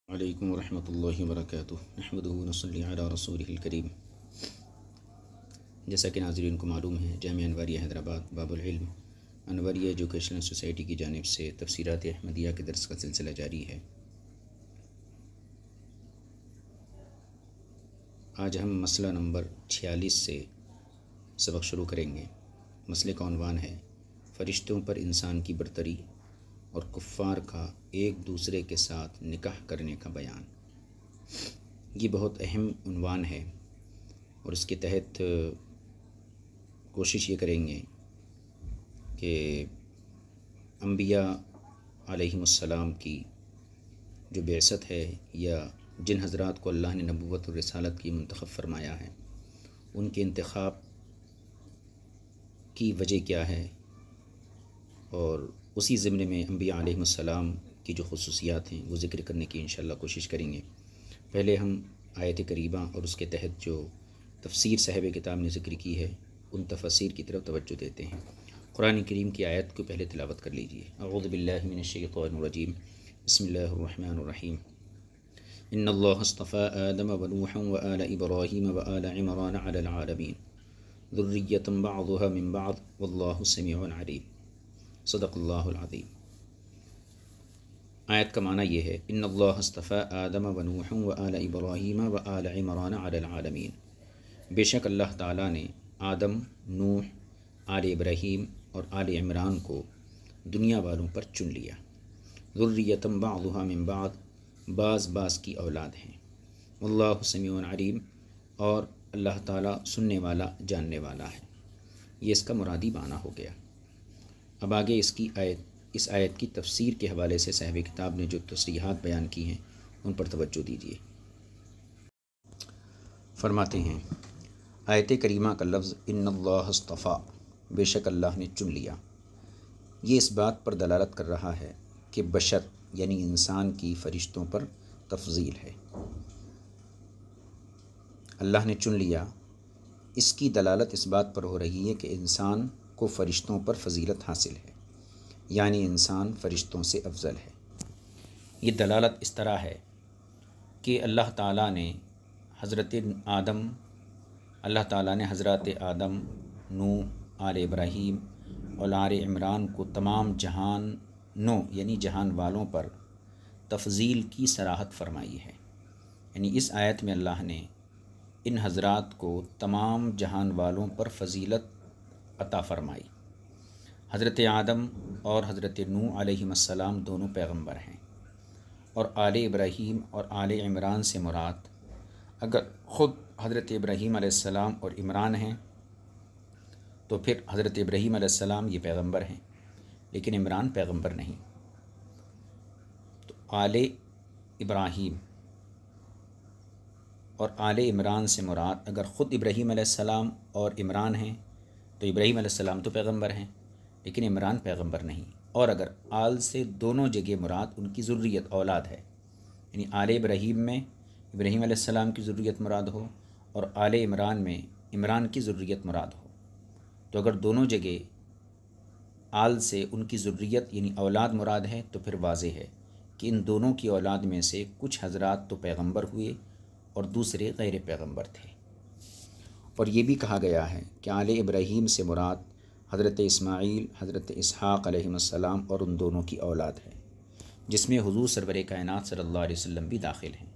علیکم ورحمۃ اللہ وبرکاتہ نحمدہ ونصلی علی رسولہ الکریم۔ جیسا کہ ناظرین کو معلوم ہے، جامعہ انواریہ حیدرآباد باب العلم انواریہ ایجوکیشنل سوسائٹی کی جانب سے تفسیرات احمدیہ کے درس کا سلسلہ جاری ہے۔ آج ہم مسئلہ نمبر 46 سے سبق شروع کریں گے۔ مسئلے کا عنوان ہے فرشتوں پر انسان کی برتری اور کفار کا ایک دوسرے کے ساتھ نکاح کرنے کا بیان۔ یہ بہت اہم عنوان ہے اور اس کے تحت کوشش یہ کریں گے کہ انبیاء علیہم السلام کی جو بعثت ہے یا جن حضرات کو اللہ نے نبوت اور رسالت کی منتخب فرمایا ہے، ان کے انتخاب کی وجہ کیا ہے، اور اسی ضمن میں انبیاء علیہم السلام کی جو خصوصیات ہیں وہ ذکر کرنے کی انشاءاللہ کوشش کریں گے۔ پہلے ہم آیت کریمہ اور اس کے تحت جو تفسیر صاحب کتاب نے ذکر کی ہے ان تفسیر کی طرف توجہ دیتے ہیں۔ قرآن کریم کی آیت کو پہلے تلاوت کر لیجیے۔ اعوذ باللہ من الشیطان الرجیم، بسم اللہ الرحمن الرحیم۔ ان اللہ اصطفى آدم ونوحا وآل ابراہیم وآل عمران علی العالمین ذریۃ بعضها من بعض واللہ سمیع علیم۔ صدق اللہ العظیم۔ آیت کا معنی یہ ہے، ان اللہ اصطفى آدم ونوحا وآل ابراہیم وآل عمران علی العالمین۔ بے شک اللہ تعالیٰ نے آدم، نوح، آل ابراہیم اور آل عمران کو دنیا والوں پر چن لیا۔ ذریۃ بعضها من بعض، بعض کی اولاد ہیں۔ واللہ سمیع علیم، اور اللہ تعالیٰ سننے والا جاننے والا ہے۔ یہ اس کا مرادی معنی ہو گیا۔ اب آگے اس آیت کی تفسیر کے حوالے سے صاحب کتاب نے جو تصریحات بیان کی ہیں ان پر توجہ دیجیے۔ فرماتے ہیں، آیت کریمہ کا لفظ ان اللہ اصطفیٰ، بے شک اللہ نے چن لیا، یہ اس بات پر دلالت کر رہا ہے کہ بشر یعنی انسان کی فرشتوں پر تفضیل ہے۔ اللہ نے چن لیا، اس کی دلالت اس بات پر ہو رہی ہے کہ انسان کو فرشتوں پر فضیلت حاصل ہے، یعنی انسان فرشتوں سے افضل ہے۔ یہ دلالت اس طرح ہے کہ اللہ تعالیٰ نے حضرت آدم، نوح، آل ابراہیم اور آل عمران کو تمام جہانوں یعنی جہان والوں پر تفضیل کی صراحت فرمائی ہے۔ یعنی اس آیت میں اللہ نے ان حضرات کو تمام جہان والوں پر فضیلت عطا فرمائی۔ حضرت آدم اور حضرت نوح علیہم السلام دونوں پیغمبر ہیں، اور آل ابراہیم اور آل عمران سے مراد اگر خود حضرت ابراہیم علیہ السلام اور عمران ہیں تو پھر حضرت ابراہیم علیہ السلام یہ پیغمبر ہیں، لیکن عمران پیغمبر نہیں۔ تو آل ابراہیم اور آل عمران سے مراد اگر خود ابراہیم علیہ السلام اور عمران ہیں تو ابراہیم علیہ السلام تو پیغمبر ہیں، لیکن عمران پیغمبر نہیں۔ اور اگر آل سے دونوں جگہ مراد ان کی ذریت اولاد ہے، یعنی آل ابراہیم میں ابراہیم علیہ السلام کی ذریت مراد ہو اور آل عمران میں عمران کی ذریت مراد ہو، تو اگر دونوں جگہ آل سے ان کی ذریت یعنی اولاد مراد ہے تو پھر واضح ہے کہ ان دونوں کی اولاد میں سے کچھ حضرات تو پیغمبر ہوئے اور دوسرے غیر پیغمبر تھے۔ اور یہ بھی کہا گیا ہے کہ آل ابراہیم سے مراد حضرت اسماعیل، حضرت اسحاق علیہم السلام اور ان دونوں کی اولاد ہے، جس میں حضور سرور کائنات صلی اللہ علیہ وسلم بھی داخل ہیں۔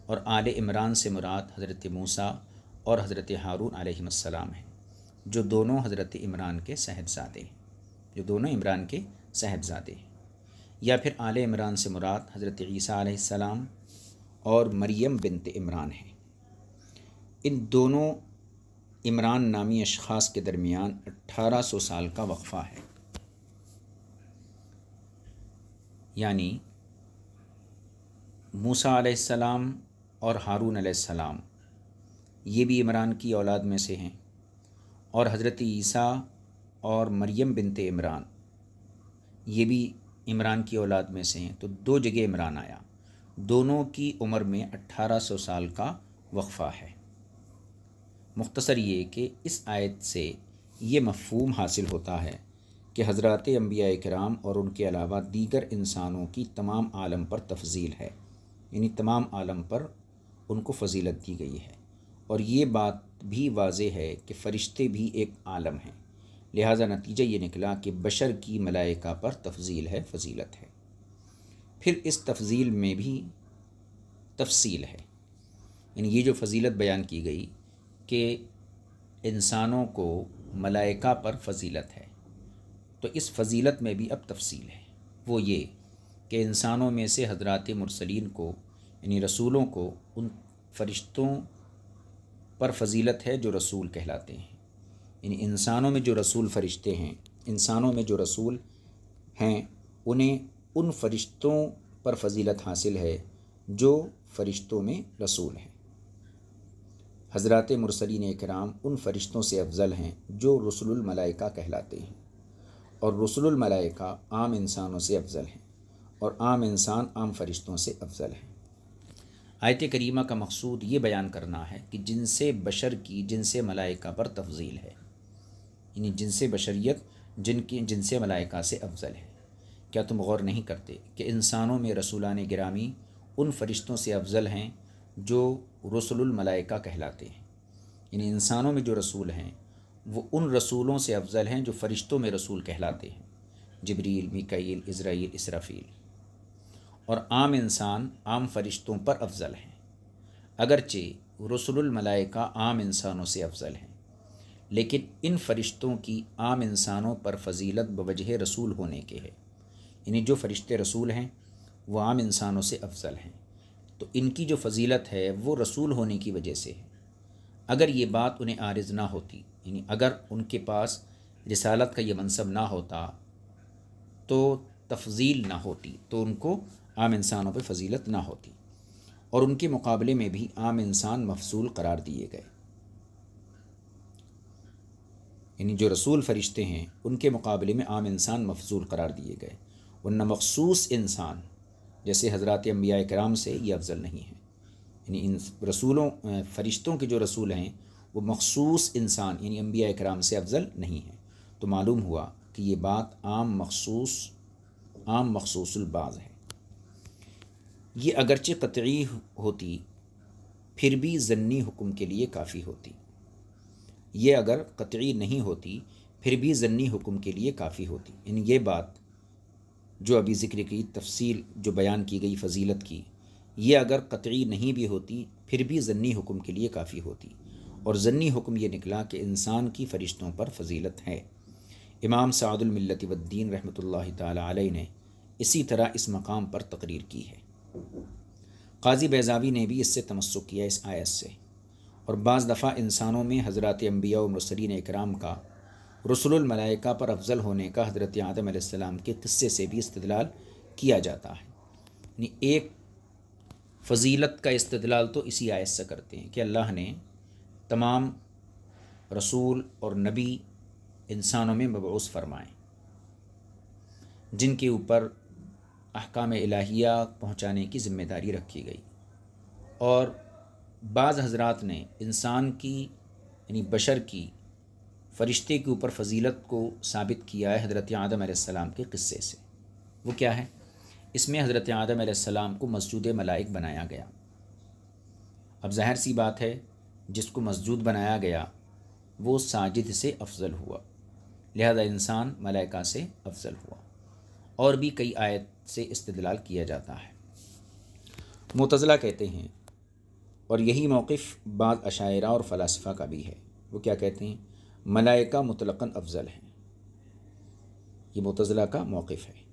اور آل عمران سے مراد حضرت موسیٰ اور حضرت ہارون علیہم السلام ہیں، جو دونوں حضرت عمران کے صاحبزادے ہیں۔ یا پھر آل عمران سے مراد حضرت عیسیٰ علیہ السلام اور مریم بنت عمران ہیں۔ ان دونوں عمران نامی اشخاص کے درمیان 1800 سال کا وقفہ ہے، یعنی موسیٰ علیہ السلام اور ہارون علیہ السلام یہ بھی عمران کی اولاد میں سے ہیں، اور حضرت عیسیٰ اور مریم بنت عمران یہ بھی عمران کی اولاد میں سے ہیں۔ تو دو جگہ عمران آیا، دونوں کی عمر میں 1800 سال کا وقفہ ہے۔ مختصر یہ کہ اس آیت سے یہ مفہوم حاصل ہوتا ہے کہ حضرات انبیاء کرام اور ان کے علاوہ دیگر انسانوں کی تمام عالم پر تفضیل ہے، یعنی تمام عالم پر ان کو فضیلت دی گئی ہے۔ اور یہ بات بھی واضح ہے کہ فرشتے بھی ایک عالم ہیں، لہٰذا نتیجہ یہ نکلا کہ بشر کی ملائکہ پر تفضیل ہے، فضیلت ہے۔ پھر اس تفضیل میں بھی تفصیل ہے، یعنی یہ جو فضیلت بیان کی گئی کہ انسانوں کو ملائکہ پر فضیلت ہے، تو اس فضیلت میں بھی اب تفصیل ہے۔ وہ یہ کہ انسانوں میں سے حضرات مرسلین کو یعنی رسولوں کو ان فرشتوں پر فضیلت ہے جو رسول کہلاتے ہیں، یعنی انسانوں میں جو رسول فرشتے ہیں، انسانوں میں جو رسول ہیں انہیں ان فرشتوں پر فضیلت حاصل ہے جو فرشتوں میں رسول ہیں۔ حضرات مرسلین اکرام ان فرشتوں سے افضل ہیں جو رسل الملائکہ کہلاتے ہیں، اور رسل الملائکہ عام انسانوں سے افضل ہیں، اور عام انسان عام فرشتوں سے افضل ہیں۔ آیت کریمہ کا مقصود یہ بیان کرنا ہے کہ جنس بشر کی جنس ملائکہ پر تفضیل ہے، یعنی جنس بشریت جن کی جنس ملائکہ سے افضل ہے۔ کیا تم غور نہیں کرتے کہ انسانوں میں رسولان گرامی ان فرشتوں سے افضل ہیں جو رسل الملائکہ کہلاتے ہیں، یعنی انسانوں میں جو رسول ہیں وہ ان رسولوں سے افضل ہیں جو فرشتوں میں رسول کہلاتے ہیں، جبریل، میکائیل، عزرائیل، اسرافیل۔ اور عام انسان عام فرشتوں پر افضل ہیں، اگرچہ رسل الملائکہ عام انسانوں سے افضل ہیں، لیکن ان فرشتوں کی عام انسانوں پر فضیلت بوجہ رسول ہونے کے ہے، یعنی جو فرشتے رسول ہیں وہ عام انسانوں سے افضل ہیں، تو ان کی جو فضیلت ہے وہ رسول ہونے کی وجہ سے ہے۔ اگر یہ بات انہیں عارض نہ ہوتی، یعنی اگر ان کے پاس رسالت کا یہ منصب نہ ہوتا تو تفضیل نہ ہوتی، تو ان کو عام انسانوں پہ فضیلت نہ ہوتی، اور ان کے مقابلے میں بھی عام انسان مفضول قرار دیے گئے، یعنی جو رسول فرشتے ہیں ان کے مقابلے میں عام انسان مفضول قرار دیے گئے، ورنہ مخصوص انسان جیسے حضرات انبیاء کرام سے یہ افضل نہیں ہے، یعنی ان رسولوں فرشتوں کے جو رسول ہیں وہ مخصوص انسان یعنی انبیاء کرام سے افضل نہیں ہیں۔ تو معلوم ہوا کہ یہ بات عام مخصوص البعض ہے۔ یہ اگرچہ قطعی ہوتی پھر بھی ضمنی حکم کے لیے کافی ہوتی، یہ اگر قطعی نہیں ہوتی پھر بھی ضمنی حکم کے لیے کافی ہوتی، یعنی یہ بات جو ابھی ذکر کی تفصیل جو بیان کی گئی فضیلت کی، یہ اگر قطعی نہیں بھی ہوتی پھر بھی ضمنی حکم کے لیے کافی ہوتی، اور ضمنی حکم یہ نکلا کہ انسان کی فرشتوں پر فضیلت ہے۔ امام سعد الملت والدین رحمۃ اللہ تعالی علیہ نے اسی طرح اس مقام پر تقریر کی ہے۔ قاضی بیضاوی نے بھی اس سے تمسک کیا اس آیت سے، اور بعض دفعہ انسانوں میں حضرات انبیاء و مرسلین اکرام کا رسل الملائکہ پر افضل ہونے کا حضرت آدم علیہ السلام کے قصے سے بھی استدلال کیا جاتا ہے، یعنی ایک فضیلت کا استدلال تو اسی آیت سے کرتے ہیں کہ اللہ نے تمام رسول اور نبی انسانوں میں مبعوث فرمائے جن کے اوپر احکام الہیہ پہنچانے کی ذمہ داری رکھی گئی، اور بعض حضرات نے انسان کی یعنی بشر کی فرشتے کے اوپر فضیلت کو ثابت کیا ہے حضرت آدم علیہ السلام کے قصے سے۔ وہ کیا ہے؟ اس میں حضرت آدم علیہ السلام کو مسجود ملائک بنایا گیا۔ اب ظاہر سی بات ہے جس کو مسجود بنایا گیا وہ ساجد سے افضل ہوا، لہذا انسان ملائکہ سے افضل ہوا، اور بھی کئی آیت سے استدلال کیا جاتا ہے۔ معتزلہ کہتے ہیں، اور یہی موقف بعض اشاعرہ اور فلاسفہ کا بھی ہے، وہ کیا کہتے ہیں؟ ملائکہ مطلقاً افضل ہیں، یہ معتزلہ کا موقف ہے،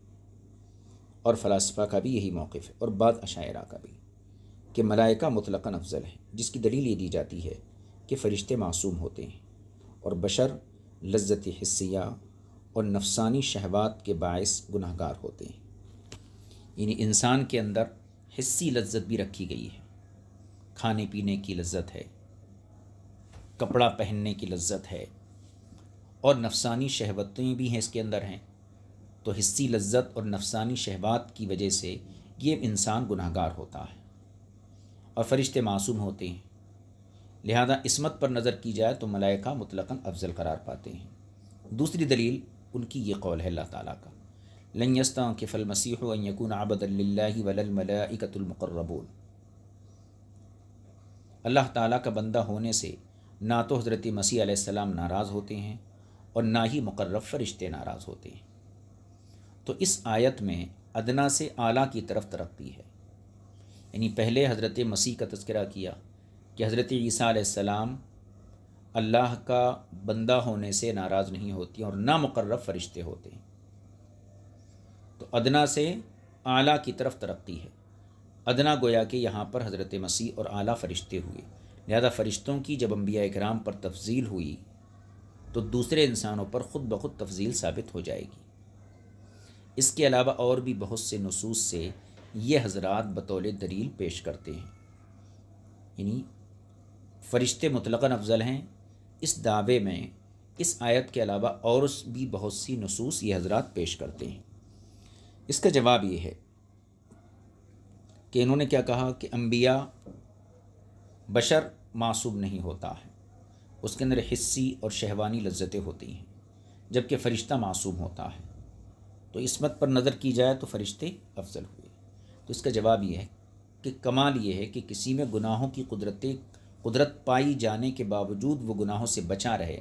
اور فلاسفہ کا بھی یہی موقف ہے، اور بعض اشاعرہ کا بھی، کہ ملائکہ مطلقاً افضل ہیں، جس کی دلیل یہ دی جاتی ہے کہ فرشتے معصوم ہوتے ہیں، اور بشر لذت حسیہ اور نفسانی شہوات کے باعث گناہ گار ہوتے ہیں، یعنی انسان کے اندر حسی لذت بھی رکھی گئی ہے، کھانے پینے کی لذت ہے، کپڑا پہننے کی لذت ہے، اور نفسانی شہوتیں بھی ہیں اس کے اندر ہیں، تو حسی لذت اور نفسانی شہوات کی وجہ سے یہ انسان گناہ گار ہوتا ہے، اور فرشتے معصوم ہوتے ہیں، لہذا عصمت پر نظر کی جائے تو ملائکہ مطلقاً افضل قرار پاتے ہیں۔ دوسری دلیل ان کی یہ قول ہے اللہ تعالیٰ کا، لن یستنکف المسیح ان یکون عبدا للہ ولا الملائکۃ المقربون۔ اللہ تعالیٰ کا بندہ ہونے سے نہ تو حضرت مسیح علیہ السلام ناراض ہوتے ہیں اور نہ ہی مقرب فرشتے ناراض ہوتے ہیں۔ تو اس آیت میں ادنا سے اعلیٰ کی طرف ترقی ہے، یعنی پہلے حضرت مسیح کا تذکرہ کیا کہ حضرت عیسیٰ علیہ السلام اللہ کا بندہ ہونے سے ناراض نہیں ہوتی اور نہ مقرب فرشتے ہوتے ہیں، تو ادنا سے اعلیٰ کی طرف ترقی ہے۔ ادنا گویا کہ یہاں پر حضرت مسیح اور اعلیٰ فرشتے ہوئے، لہذا فرشتوں کی جب انبیاء کرام پر تفضیل ہوئی تو دوسرے انسانوں پر خود بخود تفضیل ثابت ہو جائے گی۔ اس کے علاوہ اور بھی بہت سے نصوص سے یہ حضرات بطور دلیل پیش کرتے ہیں، یعنی فرشتے مطلقاً افضل ہیں، اس دعوے میں اس آیت کے علاوہ اور بھی بہت سی نصوص یہ حضرات پیش کرتے ہیں۔ اس کا جواب یہ ہے کہ انہوں نے کیا کہا کہ انبیاء بشر معصوم نہیں ہوتا ہے، اس کے اندر حسی اور شہوانی لذتیں ہوتی ہیں، جبکہ فرشتہ معصوم ہوتا ہے، تو عصمت پر نظر کی جائے تو فرشتے افضل ہوئے۔ تو اس کا جواب یہ ہے کہ کمال یہ ہے کہ کسی میں گناہوں کی قدرت پائی جانے کے باوجود وہ گناہوں سے بچا رہے،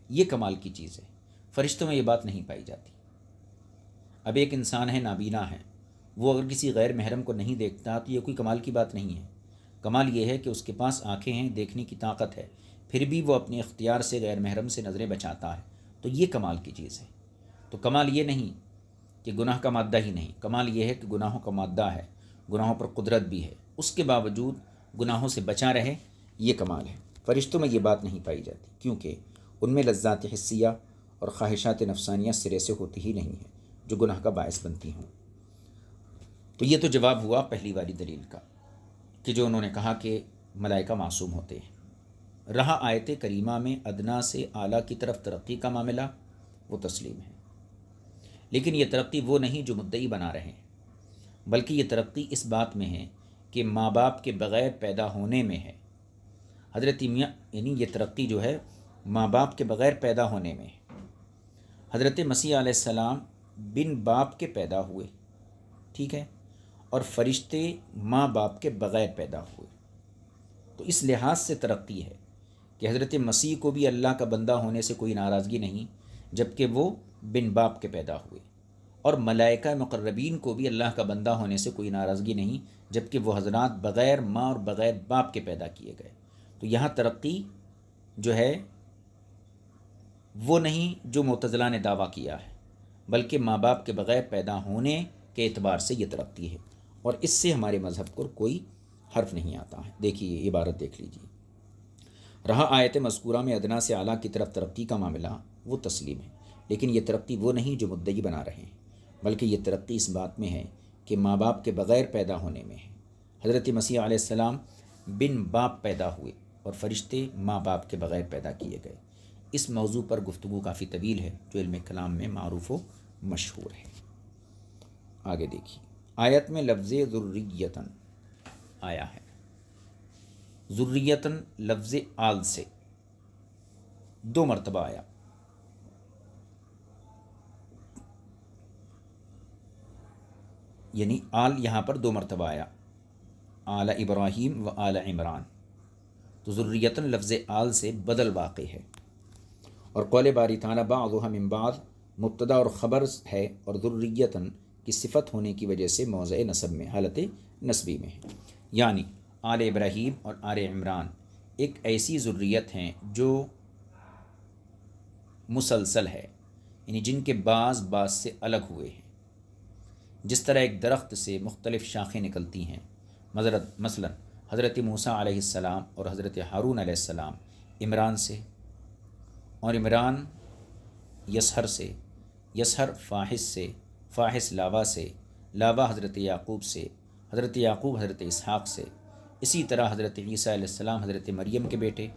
یہ کمال کی چیز ہے۔ فرشتوں میں یہ بات نہیں پائی جاتی۔ اب ایک انسان ہے، نابینا ہے، وہ اگر کسی غیر محرم کو نہیں دیکھتا تو یہ کوئی کمال کی بات نہیں ہے۔ کمال یہ ہے کہ اس کے پاس آنکھیں ہیں، دیکھنے کی طاقت ہے، پھر بھی وہ اپنے اختیار سے غیر محرم سے نظریں بچاتا ہے، تو یہ کمال کی چیز ہے۔ تو کمال یہ نہیں کہ گناہ کا مادہ ہی نہیں، کمال یہ ہے کہ گناہوں کا مادہ ہے، گناہوں پر قدرت بھی ہے، اس کے باوجود گناہوں سے بچا رہے، یہ کمال ہے۔ فرشتوں میں یہ بات نہیں پائی جاتی، کیونکہ ان میں لذات حسیہ اور خواہشات نفسانیہ سرے سے ہوتی ہی نہیں ہیں جو گناہ کا باعث بنتی ہوں۔ تو یہ تو جواب ہوا پہلی والی دلیل کا کہ جو انہوں نے کہا کہ ملائکہ معصوم ہوتے ہیں۔ رہا آیت کریمہ میں ادنا سے اعلیٰ کی طرف ترقی کا معاملہ، وہ تسلیم ہے، لیکن یہ ترقی وہ نہیں جو مدعی بنا رہے ہیں، بلکہ یہ ترقی اس بات میں ہے کہ ماں باپ کے بغیر پیدا ہونے میں ہے۔ حضرت میاں یعنی یہ ترقی جو ہے ماں باپ کے بغیر پیدا ہونے میں ہے۔ حضرت مسیح علیہ السلام بن باپ کے پیدا ہوئے، ٹھیک ہے، اور فرشتے ماں باپ کے بغیر پیدا ہوئے، تو اس لحاظ سے ترقی ہے کہ حضرت مسیح کو بھی اللہ کا بندہ ہونے سے کوئی ناراضگی نہیں، جبکہ وہ بن باپ کے پیدا ہوئے، اور ملائکہ مقربین کو بھی اللہ کا بندہ ہونے سے کوئی ناراضگی نہیں، جبکہ وہ حضرات بغیر ماں اور بغیر باپ کے پیدا کیے گئے۔ تو یہاں ترقی جو ہے وہ نہیں جو معتزلہ نے دعویٰ کیا ہے، بلکہ ماں باپ کے بغیر پیدا ہونے کے اعتبار سے یہ ترقی ہے، اور اس سے ہمارے مذہب کو کوئی حرف نہیں آتا ہے۔ دیکھیے یہ عبارت دیکھ لیجیے۔ رہا آیت مذکورہ میں ادنا سے اعلیٰ کی طرف ترقی کا معاملہ، وہ تسلیم ہے، لیکن یہ ترقی وہ نہیں جو مدعی بنا رہے ہیں، بلکہ یہ ترقی اس بات میں ہے کہ ماں باپ کے بغیر پیدا ہونے میں ہے۔ حضرت مسیح علیہ السلام بن باپ پیدا ہوئے اور فرشتے ماں باپ کے بغیر پیدا کیے گئے۔ اس موضوع پر گفتگو کافی طویل ہے جو علم کلام میں معروف و مشہور ہے۔ آگے دیکھیے، آیت میں لفظ ذریتن آیا ہے۔ ذریتن لفظ آل سے 2 مرتبہ آیا، یعنی آل یہاں پر 2 مرتبہ آیا، آل ابراہیم و آل عمران، تو ذریتن لفظ آل سے بدل واقع ہے، اور قول باری تعالیٰ بعضھا من بعض مبتدا اور خبر ہے، اور ذریتن کی صفت ہونے کی وجہ سے موضع نصب میں، حالت نصبی میں ہے، یعنی آل ابراہیم اور آل عمران ایک ایسی ذریت ہیں جو مسلسل ہے، یعنی جن کے بعض سے الگ ہوئے ہیں، جس طرح ایک درخت سے مختلف شاخیں نکلتی ہیں، مثلا حضرت موسیٰ علیہ السلام اور حضرت ہارون علیہ السلام عمران سے، اور عمران یسہر سے، یسہر فاحش سے، فاحش لاوا سے، لاوا حضرت یعقوب سے، حضرت یعقوب حضرت اسحاق سے، اسی طرح حضرت عیسیٰ علیہ السلام حضرت مریم کے بیٹے،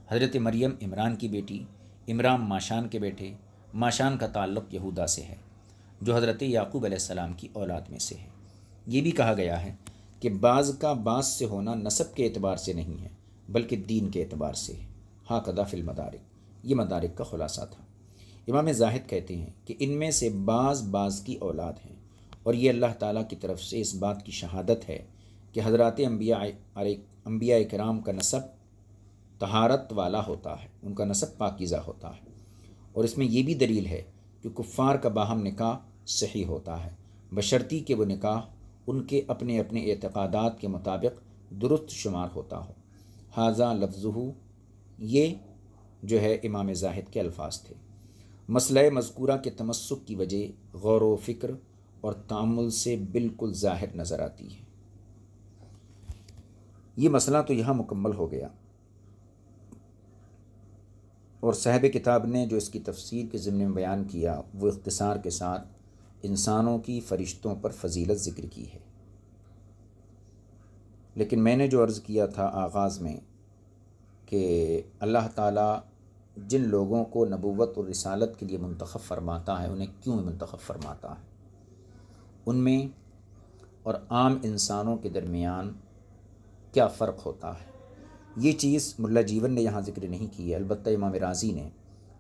حضرت مریم عمران کی بیٹی، عمران ماشان کے بیٹے، ماشان کا تعلق یہودا سے ہے جو حضرت یعقوب علیہ السلام کی اولاد میں سے ہے۔ یہ بھی کہا گیا ہے کہ بعض کا بعض سے ہونا نسب کے اعتبار سے نہیں ہے بلکہ دین کے اعتبار سے ہے۔ ہاکذا فی المدارک، یہ مدارک کا خلاصہ تھا۔ امام زاہد کہتے ہیں کہ ان میں سے بعض کی اولاد ہیں، اور یہ اللہ تعالیٰ کی طرف سے اس بات کی شہادت ہے کہ حضرات انبیاء کرام کا نسب طہارت والا ہوتا ہے، ان کا نسب پاکیزہ ہوتا ہے، اور اس میں یہ بھی دلیل ہے کہ کفار کا باہم نکاح صحیح ہوتا ہے، بشرطی کہ وہ نکاح ان کے اپنے اپنے اعتقادات کے مطابق درست شمار ہوتا ہو۔ ھذا لفظہ، یہ جو ہے امام زاہد کے الفاظ تھے۔ مسئلہ مذکورہ کے تمسک کی وجہ غور و فکر اور تأمل سے بالکل ظاہر نظر آتی ہے۔ یہ مسئلہ تو یہاں مکمل ہو گیا، اور صاحب کتاب نے جو اس کی تفسیر کے ضمن میں بیان کیا وہ اختصار کے ساتھ انسانوں کی فرشتوں پر فضیلت ذکر کی ہے۔ لیکن میں نے جو عرض کیا تھا آغاز میں کہ اللہ تعالیٰ جن لوگوں کو نبوت اور رسالت کے لیے منتخب فرماتا ہے انہیں کیوں منتخب فرماتا ہے، ان میں اور عام انسانوں کے درمیان کیا فرق ہوتا ہے، یہ چیز ملا جیون نے یہاں ذکر نہیں کی ہے۔ البتہ امام رازی نے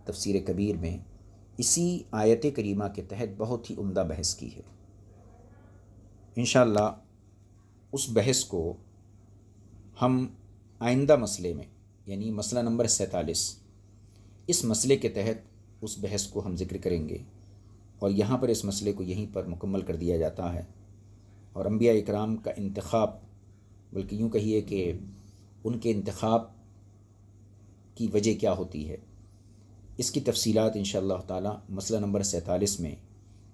تفسیر کبیر میں اسی آیت کریمہ کے تحت بہت ہی عمدہ بحث کی ہے۔ انشاءاللہ اس بحث کو ہم آئندہ مسئلے میں، یعنی مسئلہ نمبر 47، اس مسئلے کے تحت اس بحث کو ہم ذکر کریں گے، اور یہاں پر اس مسئلے کو یہیں پر مکمل کر دیا جاتا ہے۔ اور انبیاء اکرام کا انتخاب، بلکہ یوں کہیے کہ ان کے انتخاب کی وجہ کیا ہوتی ہے، اس کی تفصیلات انشاءاللہ تعالی مسئلہ نمبر 47 میں،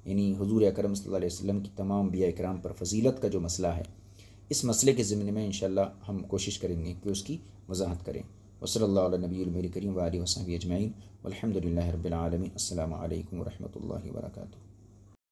یعنی حضور اکرم صلی اللہ علیہ وسلم کی تمام انبیاء اکرام پر فضیلت کا جو مسئلہ ہے، اس مسئلے کے ضمن میں انشاءاللہ ہم کوشش کریں گے کہ اس کی وضاحت کریں۔ وصلی اللہ علی نبی المیر کریم وآلہ وصحبہ اجمعین، والحمد للہ رب العالمین۔ السلام علیکم ورحمۃ اللہ وبرکاتہ۔